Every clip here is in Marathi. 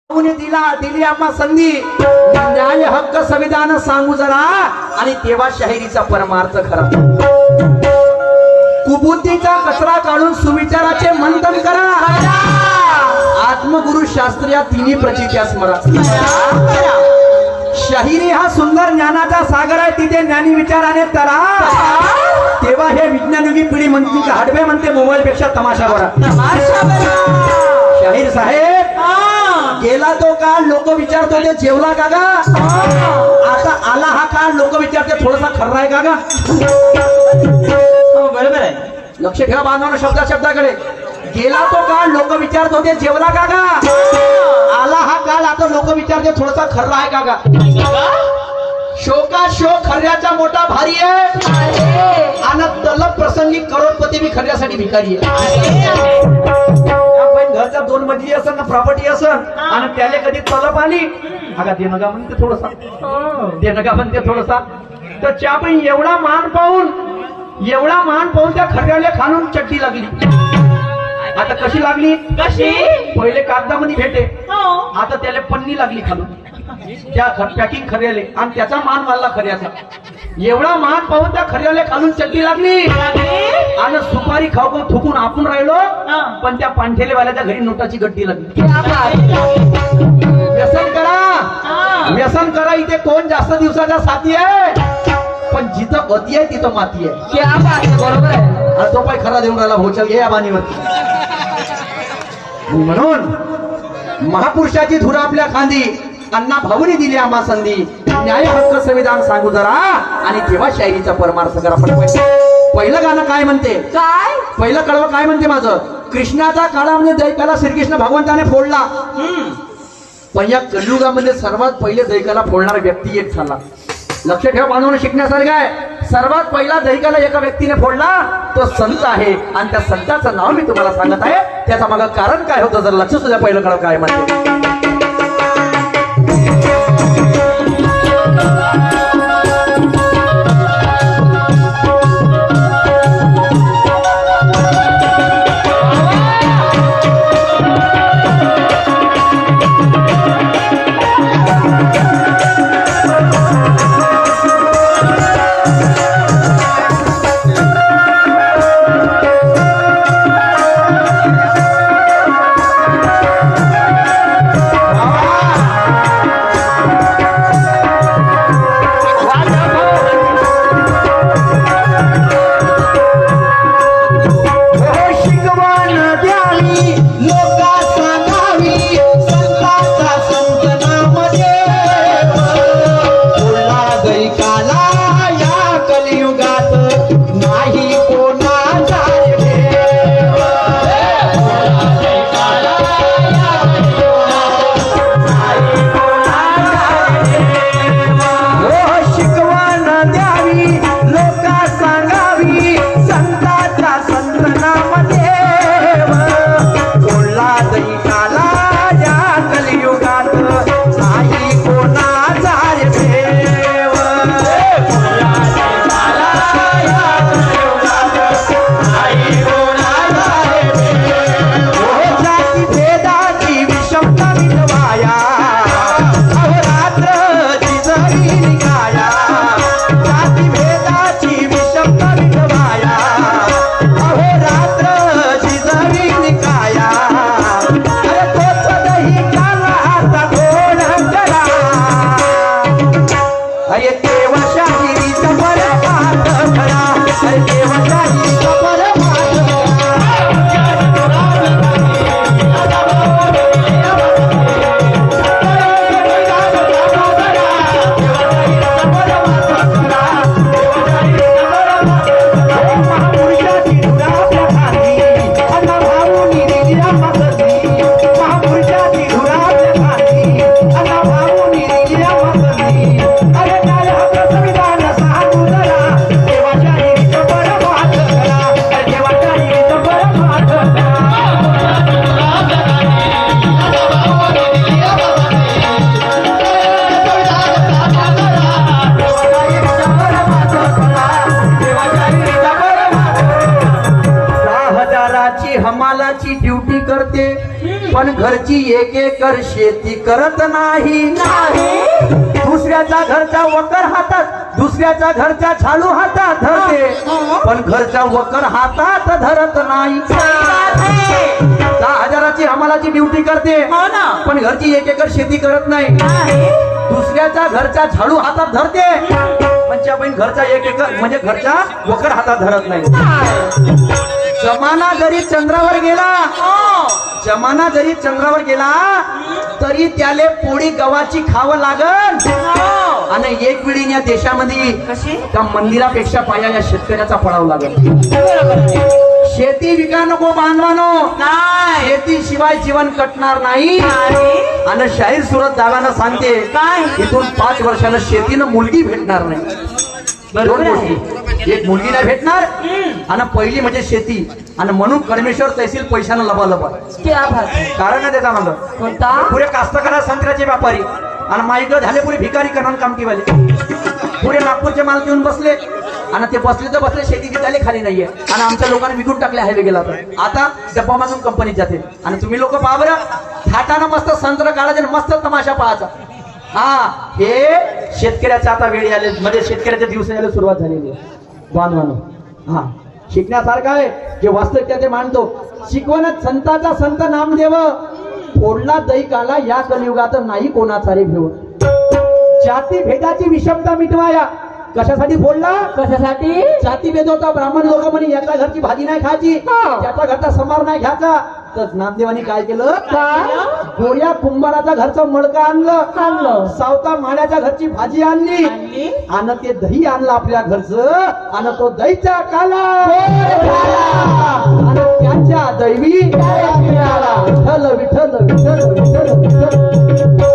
कोणी दिली आम्हा संधी न्याय हक्क संविधान सांगू जरा आणि तेव्हा शाहिरीचा परमार्थ खरा कुबुद्धीचा कचरा काढून सुविचाराचे मंथन करा आत्मगुरु शास्त्र या तिन्ही प्रचित्या स्मरा शाहिरी हा सुंदर ज्ञानाचा सागर आहे तिथे ज्ञानी विचाराने तरा तेव्हा हे विज्ञानयुगी पिढी म्हणते की हाडवे म्हणते मोबाईल पेक्षा तमाशा बरा शाहीर साहेब गेला तो काळ लोक विचारतो ते जेवला का गा आता आला हा काळ लोक विचारते थोडासा खर्रा आहे का गा बरोबर आहे लक्ष ठेवा बांधवांनो शब्दाकडे गेला तो काळ लोक विचारत होते जेवला का गा आला हा काळ आता लोक विचारते थोडासा खर्रा आहे का गा शोका शो खर्याचा मोठा भारी आहे आणि तलब प्रसंगी करोडपती मी खर्यासाठी भिकारी आहे घरच्या 2 मजली असन ना प्रॉपर्टी असन आणि त्याला कधी तलब आली अगा ते नका म्हणते थोडसा तर च्या पण एवढा मान पाहून त्या खर्याला खालून चट्टी लागली आता कशी लागली पहिले कागदामध्ये भेटे आता त्याला पन्नी लागली खालून त्या पॅकिंग खर्याले आणि त्याचा मान वाढला खर्याचा एवढा मान पाहून त्या खर्याले खालून चट्टी लागली आणि सुपारी खाऊ थुकून आपण राहिलो पण त्या पांठेलेवाल्याच्या घरी नोटाची गड्डी लागली व्यसन करा इथे कोण जास्त दिवसाचा साथी आहे पण जिथं गती आहे तिथं माती आहे बरोबर आहे तो पाय खरा देऊन राहिला भोचल घे या बाणीवरती म्हणून महापुरुषाची धुरा आपल्या खांदी अण्णा भाऊनी दिली आम्हा संधी न्याय हक्क संविधान सांगू जरा आणि तेव्हा शायरीचा परमार्थ करा पण पहिलं गाणं काय म्हणते पहिलं कळवं काय म्हणते माझं कृष्णाचा काळामध्ये दैकाला श्रीकृष्ण भगवंताने फोडला पण या कलियुगामध्ये सर्वात पहिले दैकाला फोडणारा व्यक्ती एक झाला लक्ष ठेवा बांधून शिकण्यासारखं आहे सर्वात पहिला दैकाला एका व्यक्तीने फोडला तो संत आहे आणि त्या संताचं नाव मी तुम्हाला सांगत आहे त्याचा मागं कारण काय होतं जर लक्ष सुद्धा पहिलं कळव काय म्हणते शेती करत नाही दुसऱ्याच्या घरच्या वकर हातात दुसऱ्याच्या घरच्या झाडू हातात धरते पण घरच्या वकर हातात धरत नाही 10,000ची हमालाची ड्युटी करते पण घरची 1 एकर शेती करत नाही दुसऱ्याच्या घरच्या झाडू हातात धरते म्हणजे आपण घरचा 1 एकर म्हणजे घरच्या वकर हातात धरत नाही जमाना जरी चंद्रावर गेला तरी त्याले पोळी गव्हाची खावं लागल आणि एक वेळी या देशामध्ये त्या मंदिरापेक्षा पाया या शेतकऱ्याचा पडावं लागल शेती विका नको बांधवानो शेती शिवाय जीवन कटणार नाही आणि शाहीर सुरत दाव्यानं सांगते इथून 5 वर्षानं शेतीनं मुलगी भेटणार नाही दोन गोष्टी एक मुलगी नाही भेटणार आणि पहिली म्हणजे शेती आणि म्हणून कर्मेश्वर तहसील पैशानं लबालबा कारण आहे त्याचा म्हणलं पुरे कास्तकारा संत्र्याचे व्यापारी आणि माईकडे झाले पुरे भिकारी करणार कामकीवाले पुरे नागपूरचे माल घेऊन बसले आणि ते बसले तर बसले शेती विकायला खाली नाहीये आणि आमच्या लोकांनी विकून टाकले हायवे गेला तर आता डब्बा मागून कंपनीत जाते आणि तुम्ही लोक पहा बरं थाटानं मस्त संत्र काढायचे मस्त तमाशा पाहायचा हे शेतकऱ्याच्या आता वेळी आले म्हणजे शेतकऱ्याच्या दिवसाला सुरुवात झालेली बांधवानो शिकण्यासारखं आहे जे वास्तविकता ते मांडतो शिकवण संताचा संत नामदेव फोडला दैकाला या कलियुगात नाही कोणाचा रे भेव जाती भेदाची विषमता मिटवाया कशासाठी फोडला कशासाठी जाती भेद होता ब्राह्मण लोक म्हणे याच्या घरची भाजी नाही खायची त्याच्या घरचा समार नाही घ्यायचा तर नामदेवानी काय केलं गोऱ्या कुंभाराच्या घरचं मडकं आणलं सावता माळ्याच्या घरची भाजी आणली आणि ते दही आणलं आपल्या घरचं आणि तो दहीचा काला आणि त्याच्या दैवी विठ्ठल विठ्ठल विठ्ठल विठ्ठल विठ्ठल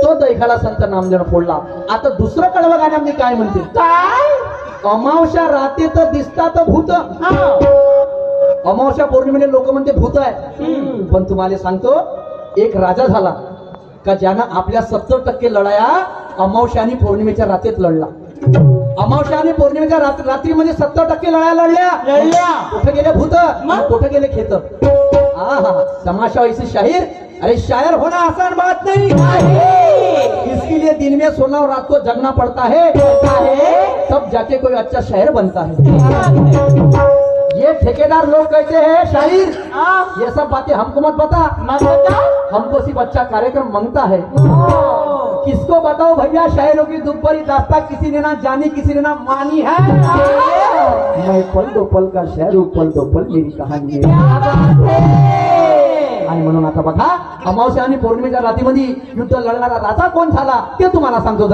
तो दैखाला संत नामदेव फोडला आता दुसरं कडवं गाण्यामध्ये काय म्हणते काय अमावस्या रात्री तर दिसतात भूत अमावस्या पौर्णिमेने लोक म्हणते भूत आहे पण तुम्हाला सांगतो एक राजा झाला का ज्यानं आपल्या 70% लढाया अमावस्या आणि पौर्णिमेच्या रात्रीत लढला अमावस्या आणि पौर्णिमेच्या रात्रीमध्ये 70% लढाया लढल्या कुठे गेले भूत कुठे गेले खेत तमाशा ऐसी शाहीर अरे शायर होना आसान बात नहीं इसके लिए दिन में सोना और रात को जगना पड़ता है तब जाके कोई अच्छा शायर बनता है ये ठेकेदार लोग कहते हैं शाहीर ये सब बातें हमको मत पता हमको सिर्फ अच्छा कार्यक्रम मांगता है किसको बताओ भैया शायरों की दुख भरी दास्तां किसी ने ना जानी किसी ने ना मानी है मैं पल दो पल का शायर हूँ पल दो पल मेरी कहानी है आणि म्हणून आता बघा अमावस्या आणि पौर्णिमेच्या रात्रीमध्ये युद्ध लढणारा राजा कोण झाला ते तुम्हाला सांगतो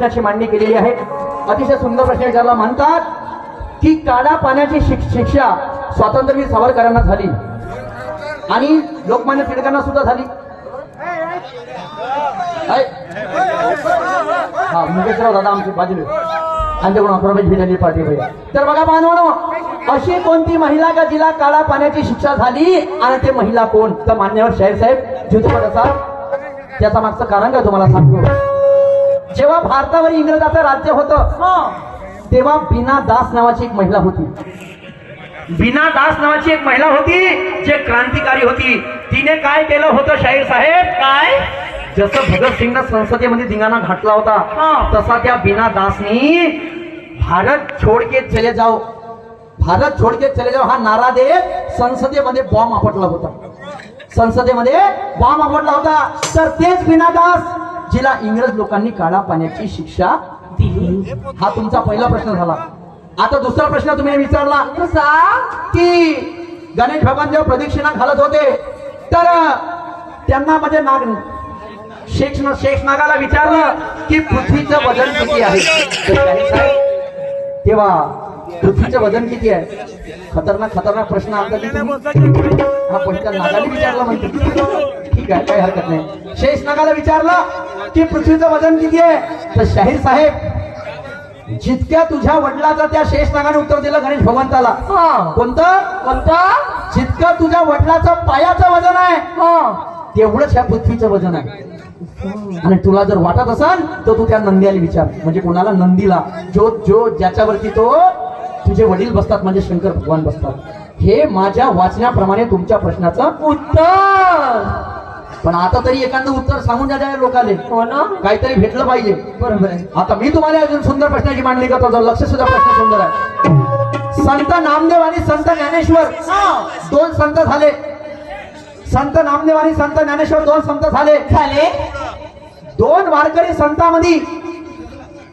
प्रश्नाची मांडणी केलेली आहे. अतिशय सुंदर प्रश्न विचारला. म्हणतात की काळा पाण्याची शिक्षा स्वातंत्र्यवीर सावरकरांना झाली आणि लोकमान्य टिळकांना सुद्धा झाली. हा मुकेशराव दादा आमची बाजूला आमच्याकडून अकरावी भिलेली पार्टी भैया. तर बघा बांधवानो, अशी कोणती महिला का जिला काळा पाण्याची शिक्षा झाली आणि ते महिला कोण? तर मान्यवर शाहीर साहेब जुतपट असा. त्याचा मागचं कारण काय तुम्हाला सांगतो. जेव्हा भारतावर इंग्रजाचं राज्य होतं तेव्हा बीना दास नावाची एक महिला होती. बीना दास नावाची एक महिला होती जे क्रांतिकारी होती. तिने काय केलं होतं शाहीर साहेब? काय? जसं भगतसिंगनं संसदेमध्ये धिंगाणा घातला होता तसा त्या बीना दासनी भारत छोड़ के चले जाओ, भारत छोड़ के चले जाओ हा नारा देत संसदेमध्ये बॉम्ब आपटला होता. संसदेमध्ये बॉम्ब आपटला होता. तर तेच बीना दास जिला इंग्रज लोकांनी काळा पाण्याची शिक्षा दिली. हा तुमचा पहिला प्रश्न झाला. आता दुसरा प्रश्न तुम्ही विचारला की गणेश भगवान जेव्हा प्रदक्षिणा घालत होते तर त्यांना म्हणजे नाग शेष नागाला विचारलं की पृथ्वीचं वजन किती आहे. तेव्हा पृथ्वीचं वजन किती आहे? खतरनाक प्रश्न आता हा पहिल्या नागाला विचारला म्हणते. ठीक आहे, काही हरकत नाही. शेष नागाला विचारलं की पृथ्वीचं वजन किती आहे. तर शाहीर साहेब जितक्या तुझ्या वडिलाचा त्या शेष नागाने उत्तर दिलं गणेश भगवंताला. कोणतं? जितकं तुझ्या वडिलाचं पायाचं वजन आहे तेवढंच ह्या पृथ्वीचं वजन आहे. आणि तुला जर वाटत असेल तर तू त्या नंदीला विचार. म्हणजे कोणाला? नंदीला. जो ज्याच्यावरती तो तुझे वडील बसतात म्हणजे शंकर भगवान बसतात. हे माझ्या वाचण्याप्रमाणे तुमच्या प्रश्नाचं उत्तर. पण आता तरी एखादं उत्तर सांगून द्या लोकांना. हो ना, काहीतरी भेटलं पाहिजे. बरोबर आहे. आता मी तुम्हाला अजून सुंदर प्रश्नाची मांडणी करतो. लक्ष सुद्धा प्रश्न सुंदर आहे. संत नामदेव आणि संत ज्ञानेश्वर दोन संत झाले. संत नामदेव आणि संत ज्ञानेश्वर दोन संत झाले. दोन वारकरी संतांमध्ये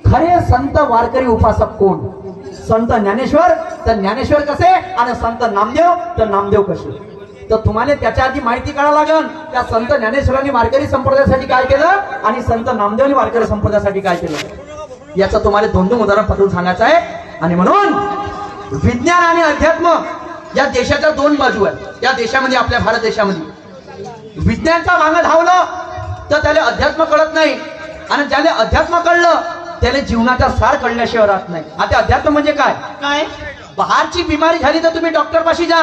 खरे संत वारकरी उपासक कोण? संत ज्ञानेश्वर तर ज्ञानेश्वर कसे आणि संत नामदेव तर नामदेव कसे? तर तुम्हाला त्याच्या आधी माहिती काढावं लागेल. त्या संत ज्ञानेश्वरांनी वारकरी संप्रदायासाठी काय केलं आणि संत नामदेवनी वारकरी संप्रदायासाठी काय केलं याचं तुम्हाला दोन उदाहरण पटवून सांगायचं आहे. आणि म्हणून विज्ञान आणि अध्यात्म या देशाच्या दोन बाजू आहेत. या देशामध्ये, आपल्या भारत देशामध्ये विज्ञानचा मागं धावलं तर त्याला अध्यात्म कळत नाही आणि ज्याला अध्यात्म कळलं त्याला जीवनाचा सार कळल्याशिवाय राहत नाही. आता अध्यात्म म्हणजे काय? बाहेरची बिमारी झाली तर तुम्ही डॉक्टर पाशी जा,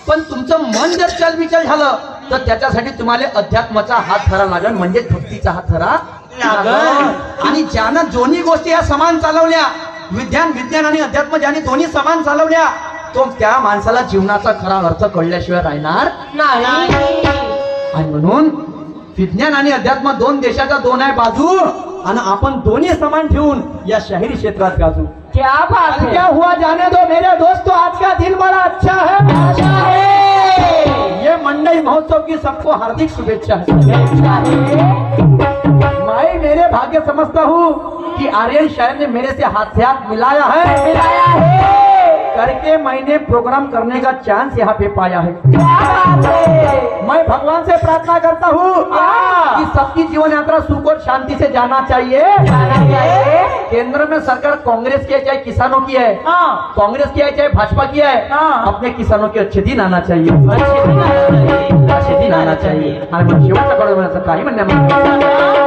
पण तुमचं मन जर चलबिचल झालं तर त्याच्यासाठी तुम्हाला अध्यात्माचा हात धरा लागेल. म्हणजे भक्तीचा हात धरा लागेल. आणि ज्यानं दोन्ही गोष्टी या समान चालवल्या, विज्ञान आणि अध्यात्म ज्याने दोन्ही समान चालवल्या, तो त्या माणसाला जीवनाचा खरा अर्थ कळल्याशिवाय राहणार नाही. आणि म्हणून विज्ञान आणि अध्यात्म दोन देशाच्या दोन आहे बाजू आणि आपण दोन्ही समान ठेवून या शाहिरी क्षेत्रात गाजू. क्या बात है. क्या हुआ जाने दो मेरे दोस्तों, आज का दिन बड़ा अच्छा है. ये मंडई महोत्सव की सबको हार्दिक शुभेच्छा है. मैं मेरे भाग्य समझता हूँ कि आर्यन शायर ने मेरे से हाथ मिलाया है करके मैंने प्रोग्राम करने का चांस यहाँ पे पाया है. मैं भगवान से प्रार्थना करता हूँ कि सबकी जीवन यात्रा सुख और शांति से जाना चाहिए. केंद्र में सरकार कांग्रेस की है चाहे किसानों की है, कांग्रेस की है चाहे भाजपा की है, अपने किसानों के अच्छे दिन आना चाहिए. अच्छे दिन आना चाहिए. आणि मग शेवटचा कडवण्याचं काही म्हणण्यामध्ये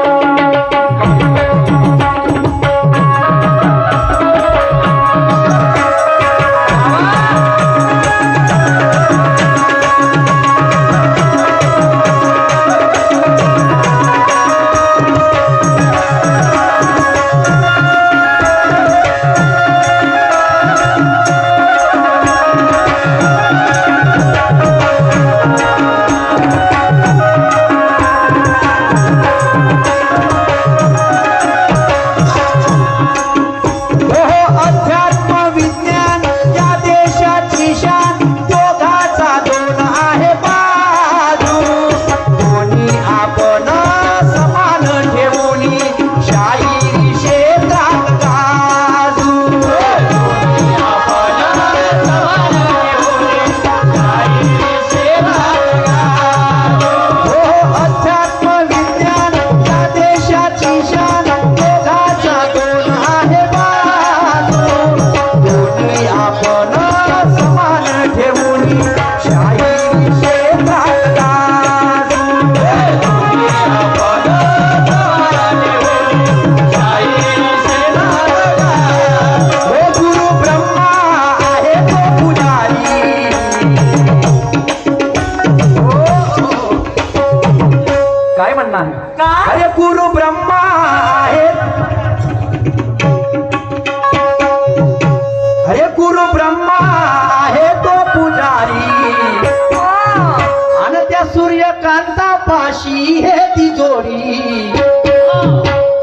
पाशी है तिजोरी.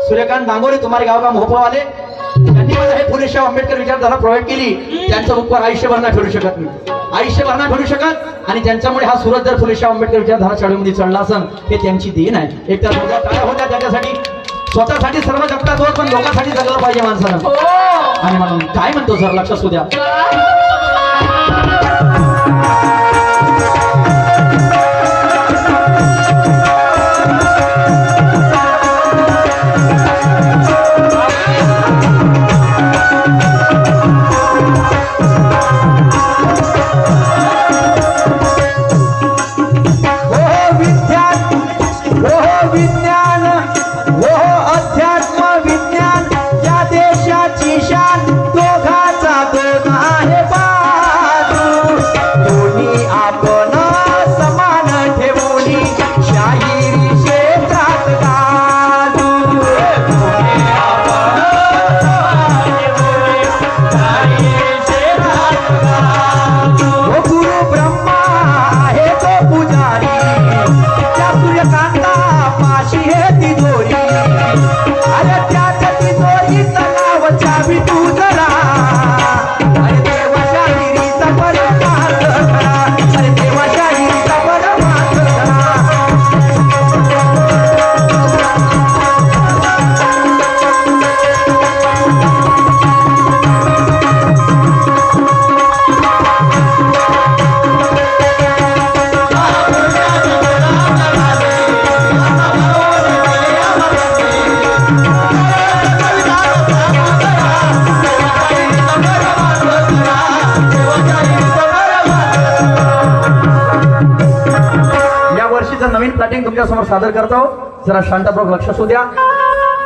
सूर्यकांत डांगोरे तुम्हारे गाव का मोहफा वाले त्यांनी मला हे फुले शाह आंबेडकर विचारधारा प्रोव्हाइड केली. त्यांचं उपकार आयुष्यभर नाही फेडू शकत मी, आयुष्यभर नाही फेडू शकत. आणि त्यांच्यामुळे हा सूरज जर फुले शाह आंबेडकर विचारधारा शाळेमध्ये चढला असेल हे त्यांची देण आहे. एक तर काय होत्या त्याच्यासाठी स्वतःसाठी सर्व जगतात होत, पण लोकांसाठी जगलं पाहिजे माणसानं. आणि म्हणून काय म्हणतो सर लक्ष असू द्या. नवीन प्लॅटिंग तुमच्या समोर सादर करतो. जरा शांतपूर्वक लक्ष असू द्या.